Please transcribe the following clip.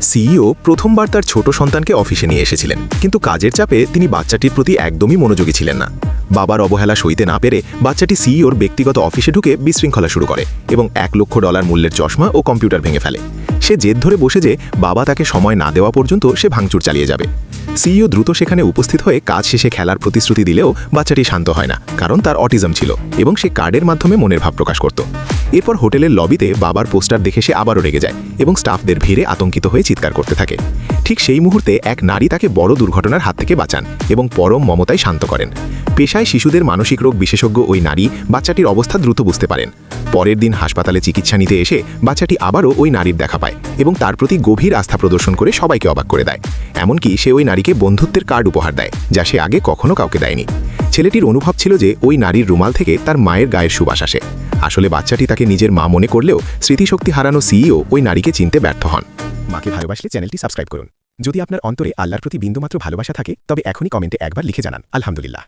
CEO প্রথমবার তার ছোট সন্তানকে অফিসে নিয়ে এসেছিলেন, কিন্তু কাজের চাপে তিনি বাচ্চাটির প্রতি একদমই মনোযোগী ছিলেন না। বাবার অবহেলা সইতে না পেরে বাচ্চাটি সিইওর ব্যক্তিগত অফিসে ঢুকে বিশৃঙ্খলা শুরু করে এবং $1,00,000 মূল্যের চশমা ও কম্পিউটার ভেঙে ফেলে। সে জেদ ধরে বসে যে বাবা তাকে সময় না দেওয়া পর্যন্ত সে ভাঙচুর চালিয়ে যাবে। সিইও দ্রুত সেখানে উপস্থিত হয়ে কাজ শেষে খেলার প্রতিশ্রুতি দিলেও বাচ্চাটি শান্ত হয় না, কারণ তার অটিজম ছিল এবং সে কার্ডের মাধ্যমে মনের ভাব প্রকাশ করত। এরপর হোটেলের লবিতে বাবার পোস্টার দেখে সে আবারও রেগে যায় এবং স্টাফদের ভিড়ে আতঙ্কিত হয়ে চিৎকার করতে থাকে। ঠিক সেই মুহূর্তে এক নারী তাকে বড় দুর্ঘটনার হাত থেকে বাঁচান এবং পরম মমতায় শান্ত করেন। পেশায় শিশুদের মানসিক রোগ বিশেষজ্ঞ ওই নারী বাচ্চাটির অবস্থা দ্রুত বুঝতে পারেন। পরের দিন হাসপাতালে চিকিৎসা নিতে এসে বাচ্চাটি আবারও ওই নারীর দেখা পায় এবং তার প্রতি গভীর আস্থা প্রদর্শন করে সবাইকে অবাক করে দেয়। এমনকি সে ওই নারীকে বন্ধুত্বের কার্ড উপহার দেয়, যা সে আগে কখনো কাউকে দেয়নি। ছেলেটির অনুভব ছিল যে ওই নারীর রুমাল থেকে তার মায়ের গায়ের সুবাস আসে। আসলে বাচ্চাটি তাকে নিজের মা মনে করলেও স্মৃতিশক্তি হারানো সিইও ওই নারীকে চিনতে ব্যর্থ হন। মাকে ভালোবাসলে চ্যানেলটি সাবস্ক্রাইব করুন। যদি আপনার অন্তরে আল্লাহর প্রতি বিন্দুমাত্র ভালোবাসা থাকে, তবে এখনই কমেন্টে একবার লিখে জানান আলহামদুলিল্লাহ।